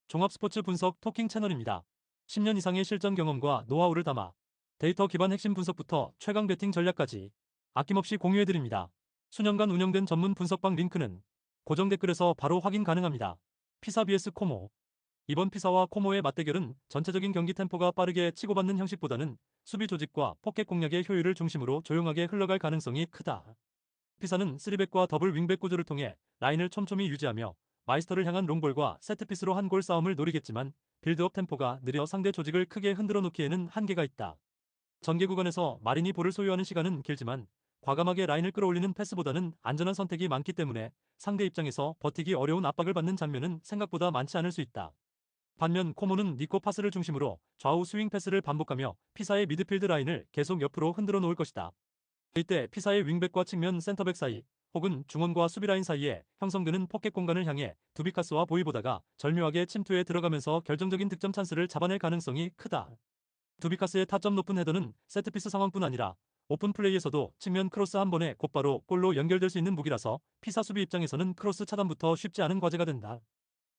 종합 스포츠 분석 토킹 채널입니다. 10년 이상의 실전 경험과 노하우를 담아 데이터 기반 핵심 분석부터 최강 배팅 전략까지 아낌없이 공유해드립니다. 수년간 운영된 전문 분석방 링크는 고정 댓글에서 바로 확인 가능합니다. 피사 vs 코모. 이번 피사와 코모의 맞대결은 전체적인 경기 템포가 빠르게 치고받는 형식보다는 수비 조직과 포켓 공략의 효율을 중심으로 조용하게 흘러갈 가능성이 크다. 피사는 3백과 더블 윙백 구조를 통해 라인을 촘촘히 유지하며 마이스터를 향한 롱볼과 세트피스로 한 골 싸움을 노리겠지만 빌드업 템포가 느려 상대 조직을 크게 흔들어 놓기에는 한계가 있다. 전개 구간에서 마린이 볼을 소유하는 시간은 길지만 과감하게 라인을 끌어올리는 패스보다는 안전한 선택이 많기 때문에 상대 입장에서 버티기 어려운 압박을 받는 장면은 생각보다 많지 않을 수 있다. 반면 코모는 니코 파스를 중심으로 좌우 스윙 패스를 반복하며 피사의 미드필드 라인을 계속 옆으로 흔들어 놓을 것이다. 이때 피사의 윙백과 측면 센터백 사이 혹은 중원과 수비라인 사이에 형성되는 포켓 공간을 향해 두비카스와 보이보다가 절묘하게 침투해 들어가면서 결정적인 득점 찬스를 잡아낼 가능성이 크다. 두비카스의 타점 높은 헤더는 세트피스 상황뿐 아니라 오픈 플레이에서도 측면 크로스 한 번에 곧바로 골로 연결될 수 있는 무기라서 피사 수비 입장에서는 크로스 차단부터 쉽지 않은 과제가 된다.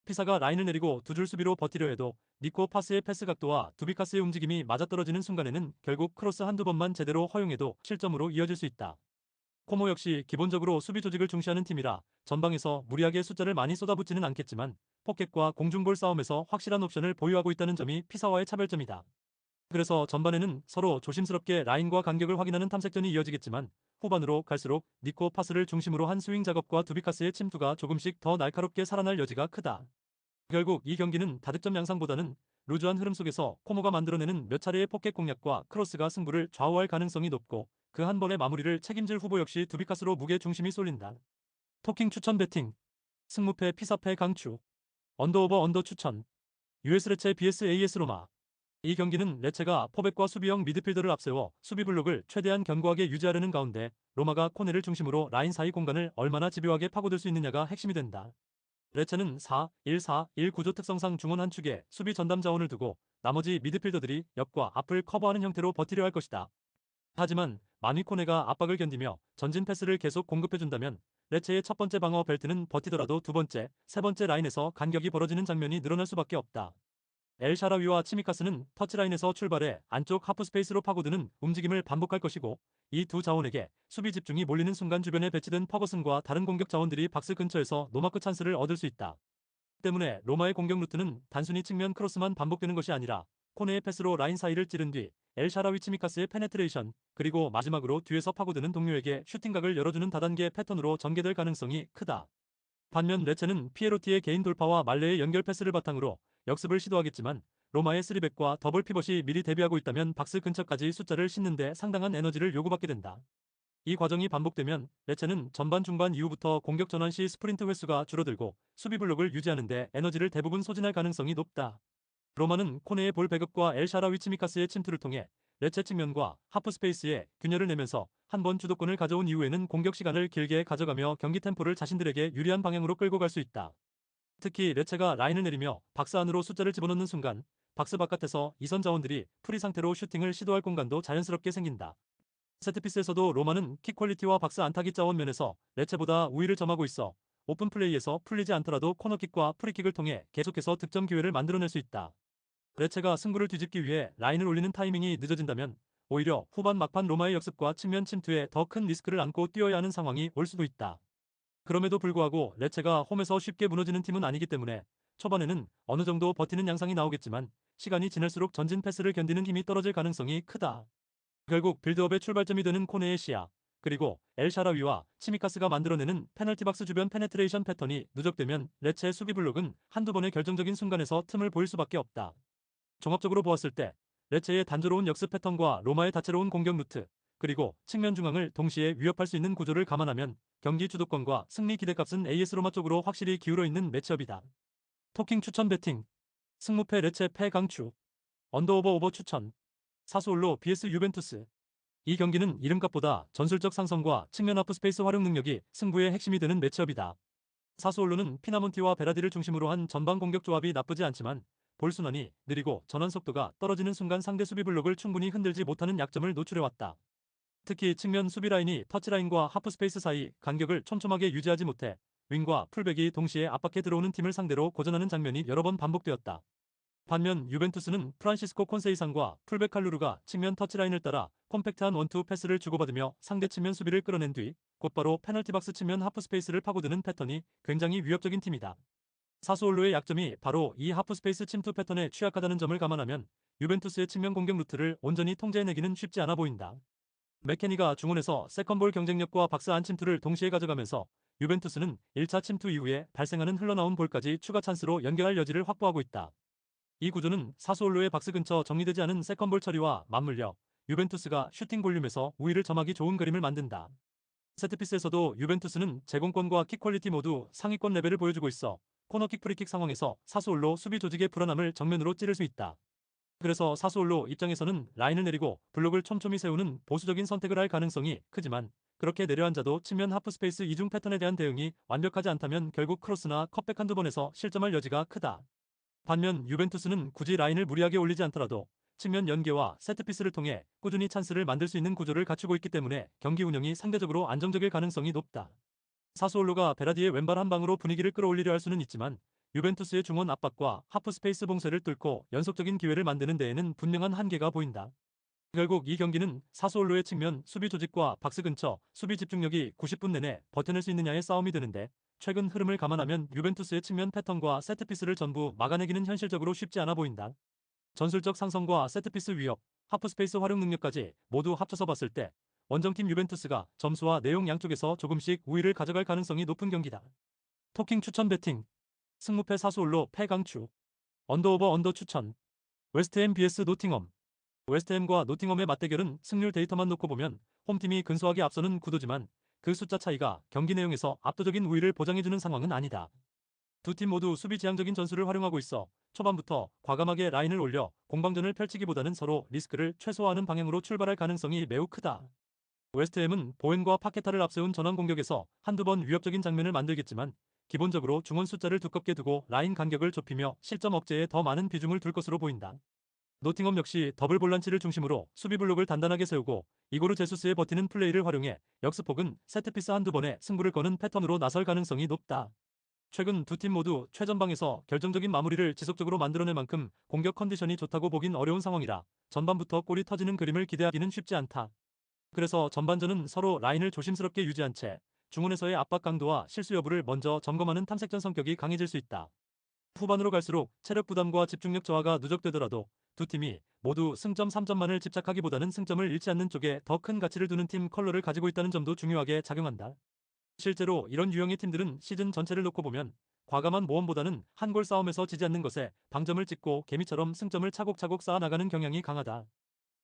피사가 라인을 내리고 두 줄 수비로 버티려 해도 니코 파스의 패스 각도와 두비카스의 움직임이 맞아떨어지는 순간에는 결국 크로스 한두 번만 제대로 허용해도 실점으로 이어질 수 있다. 코모 역시 기본적으로 수비 조직을 중시하는 팀이라 전방에서 무리하게 숫자를 많이 쏟아붓지는 않겠지만 포켓과 공중볼 싸움에서 확실한 옵션을 보유하고 있다는 점이 피사와의 차별점이다. 그래서 전반에는 서로 조심스럽게 라인과 간격을 확인하는 탐색전이 이어지겠지만 후반으로 갈수록 니코 파스를 중심으로 한 스윙 작업과 두비카스의 침투가 조금씩 더 날카롭게 살아날 여지가 크다. 결국 이 경기는 다득점 양상보다는 루즈한 흐름 속에서 코모가 만들어내는 몇 차례의 포켓 공략과 크로스가 승부를 좌우할 가능성이 높고 그 한 번의 마무리를 책임질 후보 역시 두비카스로 무게 중심이 쏠린다. 토킹 추천 배팅. 승무패 피사패 강추. 언더오버 언더 추천. US 레체 vs AS 로마. 이 경기는 레체가 포백과 수비형 미드필더를 앞세워 수비 블록을 최대한 견고하게 유지하려는 가운데 로마가 코네를 중심으로 라인 사이 공간을 얼마나 집요하게 파고들 수 있느냐가 핵심이 된다. 레체는 4-1-4-1 구조 특성상 중원 한 축에 수비 전담 자원을 두고 나머지 미드필더들이 옆과 앞을 커버하는 형태로 버티려 할 것이다. 하지만 만위 코네가 압박을 견디며 전진 패스를 계속 공급해준다면 레체의 첫 번째 방어 벨트는 버티더라도 두 번째, 세 번째 라인에서 간격이 벌어지는 장면이 늘어날 수밖에 없다. 엘 샤라위와 치미카스는 터치라인에서 출발해 안쪽 하프 스페이스로 파고드는 움직임을 반복할 것이고 이 두 자원에게 수비 집중이 몰리는 순간 주변에 배치된 퍼거슨과 다른 공격 자원들이 박스 근처에서 노마크 찬스를 얻을 수 있다. 때문에 로마의 공격 루트는 단순히 측면 크로스만 반복되는 것이 아니라 코네의 패스로 라인 사이를 찌른 뒤 엘 샤라위 치미카스의 페네트레이션 그리고 마지막으로 뒤에서 파고드는 동료에게 슈팅각을 열어주는 다단계 패턴으로 전개될 가능성이 크다. 반면 레체는 피에로티의 개인 돌파와 말레의 연결 패스를 바탕으로 역습을 시도하겠지만 로마의 3백과 더블 피벗이 미리 대비하고 있다면 박스 근처까지 숫자를 싣는데 상당한 에너지를 요구받게 된다. 이 과정이 반복되면 레체는 전반 중반 이후부터 공격 전환 시 스프린트 횟수가 줄어들고 수비 블록을 유지하는데 에너지를 대부분 소진할 가능성이 높다. 로마는 코네의 볼 배급과 엘 샤라위 치미카스의 침투를 통해 레체 측면과 하프 스페이스에 균열을 내면서 한 번 주도권을 가져온 이후에는 공격 시간을 길게 가져가며 경기 템포를 자신들에게 유리한 방향으로 끌고 갈 수 있다. 특히 레체가 라인을 내리며 박스 안으로 숫자를 집어넣는 순간 박스 바깥에서 이선 자원들이 프리 상태로 슈팅을 시도할 공간도 자연스럽게 생긴다. 세트피스에서도 로마는 킥 퀄리티와 박스 안타기 자원 면에서 레체보다 우위를 점하고 있어 오픈 플레이에서 풀리지 않더라도 코너킥과 프리킥을 통해 계속해서 득점 기회를 만들어낼 수 있다. 레체가 승부를 뒤집기 위해 라인을 올리는 타이밍이 늦어진다면 오히려 후반 막판 로마의 역습과 측면 침투에 더 큰 리스크를 안고 뛰어야 하는 상황이 올 수도 있다. 그럼에도 불구하고 레체가 홈에서 쉽게 무너지는 팀은 아니기 때문에 초반에는 어느 정도 버티는 양상이 나오겠지만 시간이 지날수록 전진 패스를 견디는 힘이 떨어질 가능성이 크다. 결국 빌드업의 출발점이 되는 코네의 시야, 그리고 엘 샤라위와 치미카스가 만들어내는 페널티 박스 주변 페네트레이션 패턴이 누적되면 레체의 수비 블록은 한두 번의 결정적인 순간에서 틈을 보일 수밖에 없다. 종합적으로 보았을 때 레체의 단조로운 역습 패턴과 로마의 다채로운 공격 루트, 그리고 측면 중앙을 동시에 위협할 수 있는 구조를 감안하면 경기 주도권과 승리 기대값은 AS 로마 쪽으로 확실히 기울어 있는 매치업이다. 토킹 추천 배팅. 승무패 레체 패 강추. 언더오버 오버 추천. 사수올로 vs 유벤투스. 이 경기는 이름값보다 전술적 상성과 측면 하프 스페이스 활용 능력이 승부의 핵심이 되는 매치업이다. 사수올로는 피나몬티와 베라디를 중심으로 한 전방 공격 조합이 나쁘지 않지만 볼 순환이 느리고 전환 속도가 떨어지는 순간 상대 수비 블록을 충분히 흔들지 못하는 약점을 노출해왔다. 특히 측면 수비 라인이 터치라인과 하프 스페이스 사이 간격을 촘촘하게 유지하지 못해 윙과 풀백이 동시에 압박해 들어오는 팀을 상대로 고전하는 장면이 여러 번 반복되었다. 반면 유벤투스는 프란시스코 콘세이상과 풀백 칼루르가 측면 터치라인을 따라 콤팩트한 원투 패스를 주고받으며 상대 측면 수비를 끌어낸 뒤 곧바로 페널티 박스 측면 하프 스페이스를 파고드는 패턴이 굉장히 위협적인 팀이다. 사수올로의 약점이 바로 이 하프 스페이스 침투 패턴에 취약하다는 점을 감안하면 유벤투스의 측면 공격 루트를 온전히 통제해내기는 쉽지 않아 보인다. 맥케니가 중원에서 세컨볼 경쟁력과 박스 안 침투를 동시에 가져가면서 유벤투스는 1차 침투 이후에 발생하는 흘러나온 볼까지 추가 찬스로 연결할 여지를 확보하고 있다. 이 구조는 사수올로의 박스 근처 정리되지 않은 세컨볼 처리와 맞물려 유벤투스가 슈팅 볼륨에서 우위를 점하기 좋은 그림을 만든다. 세트피스에서도 유벤투스는 제공권과 킥 퀄리티 모두 상위권 레벨을 보여주고 있어 코너킥 프리킥 상황에서 사수올로 수비 조직의 불안함을 정면으로 찌를 수 있다. 그래서 사수올로 입장에서는 라인을 내리고 블록을 촘촘히 세우는 보수적인 선택을 할 가능성이 크지만 그렇게 내려앉아도 측면 하프 스페이스 이중 패턴에 대한 대응이 완벽하지 않다면 결국 크로스나 컵백 한두 번에서 실점할 여지가 크다. 반면 유벤투스는 굳이 라인을 무리하게 올리지 않더라도 측면 연계와 세트피스를 통해 꾸준히 찬스를 만들 수 있는 구조를 갖추고 있기 때문에 경기 운영이 상대적으로 안정적일 가능성이 높다. 사수올로가 베라디의 왼발 한 방으로 분위기를 끌어올리려 할 수는 있지만 유벤투스의 중원 압박과 하프 스페이스 봉쇄를 뚫고 연속적인 기회를 만드는 데에는 분명한 한계가 보인다. 결국 이 경기는 사수올로의 측면 수비 조직과 박스 근처 수비 집중력이 90분 내내 버텨낼 수 있느냐의 싸움이 되는데 최근 흐름을 감안하면 유벤투스의 측면 패턴과 세트피스를 전부 막아내기는 현실적으로 쉽지 않아 보인다. 전술적 상성과 세트피스 위협, 하프스페이스 활용 능력까지 모두 합쳐서 봤을 때 원정팀 유벤투스가 점수와 내용 양쪽에서 조금씩 우위를 가져갈 가능성이 높은 경기다. 토킹 추천 배팅 승무패 사수올로 패강추 언더오버 언더 추천 웨스트햄 vs 노팅엄 웨스트햄과 노팅엄의 맞대결은 승률 데이터만 놓고 보면 홈팀이 근소하게 앞서는 구도지만 그 숫자 차이가 경기 내용에서 압도적인 우위를 보장해주는 상황은 아니다. 두 팀 모두 수비 지향적인 전술을 활용하고 있어 초반부터 과감하게 라인을 올려 공방전을 펼치기보다는 서로 리스크를 최소화하는 방향으로 출발할 가능성이 매우 크다. 웨스트햄은 보웬과 파케타를 앞세운 전환 공격에서 한두 번 위협적인 장면을 만들겠지만 기본적으로 중원 숫자를 두껍게 두고 라인 간격을 좁히며 실점 억제에 더 많은 비중을 둘 것으로 보인다. 노팅엄 역시 더블 볼란치를 중심으로 수비 블록을 단단하게 세우고 이고르 제수스의 버티는 플레이를 활용해 역습 혹은 세트피스 한두 번에 승부를 거는 패턴으로 나설 가능성이 높다. 최근 두 팀 모두 최전방에서 결정적인 마무리를 지속적으로 만들어낼 만큼 공격 컨디션이 좋다고 보긴 어려운 상황이라 전반부터 골이 터지는 그림을 기대하기는 쉽지 않다. 그래서 전반전은 서로 라인을 조심스럽게 유지한 채 중원에서의 압박 강도와 실수 여부를 먼저 점검하는 탐색전 성격이 강해질 수 있다. 후반으로 갈수록 체력 부담과 집중력 저하가 누적되더라도 두 팀이 모두 승점 3점만을 집착하기보다는 승점을 잃지 않는 쪽에 더 큰 가치를 두는 팀 컬러를 가지고 있다는 점도 중요하게 작용한다. 실제로 이런 유형의 팀들은 시즌 전체를 놓고 보면 과감한 모험보다는 한 골 싸움에서 지지 않는 것에 방점을 찍고 개미처럼 승점을 차곡차곡 쌓아 나가는 경향이 강하다.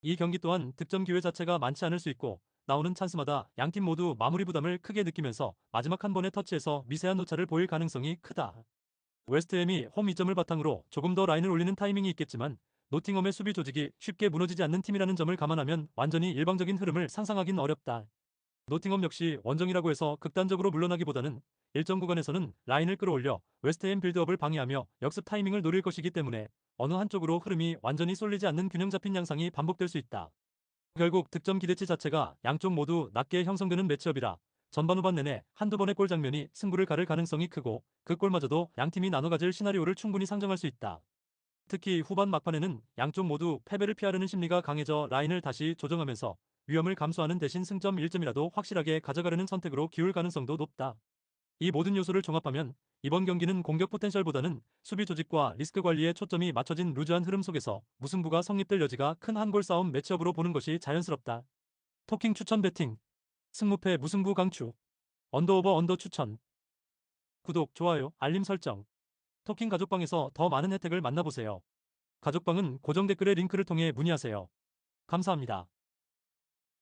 이 경기 또한 득점 기회 자체가 많지 않을 수 있고 나오는 찬스마다 양팀 모두 마무리 부담을 크게 느끼면서 마지막 한 번의 터치에서 미세한 오차를 보일 가능성이 크다. 웨스트햄이 홈 이점을 바탕으로 조금 더 라인을 올리는 타이밍이 있겠지만 노팅엄의 수비 조직이 쉽게 무너지지 않는 팀이라는 점을 감안하면 완전히 일방적인 흐름을 상상하긴 어렵다. 노팅엄 역시 원정이라고 해서 극단적으로 물러나기보다는 일정 구간에서는 라인을 끌어올려 웨스트햄 빌드업을 방해하며 역습 타이밍을 노릴 것이기 때문에 어느 한쪽으로 흐름이 완전히 쏠리지 않는 균형 잡힌 양상이 반복될 수 있다. 결국 득점 기대치 자체가 양쪽 모두 낮게 형성되는 매치업이라 전반 후반 내내 한두 번의 골 장면이 승부를 가를 가능성이 크고 그 골마저도 양팀이 나눠 가질 시나리오를 충분히 상정할 수 있다. 특히 후반 막판에는 양쪽 모두 패배를 피하려는 심리가 강해져 라인을 다시 조정하면서 위험을 감수하는 대신 승점 1점이라도 확실하게 가져가려는 선택으로 기울 가능성도 높다. 이 모든 요소를 종합하면 이번 경기는 공격 포텐셜보다는 수비 조직과 리스크 관리에 초점이 맞춰진 루즈한 흐름 속에서 무승부가 성립될 여지가 큰 한 골 싸움 매치업으로 보는 것이 자연스럽다. 토킹 추천 배팅 승무패 무승부 강추 언더오버 언더 추천 구독, 좋아요, 알림 설정 토킹 가족방에서 더 많은 혜택을 만나보세요. 가족방은 고정 댓글의 링크를 통해 문의하세요. 감사합니다.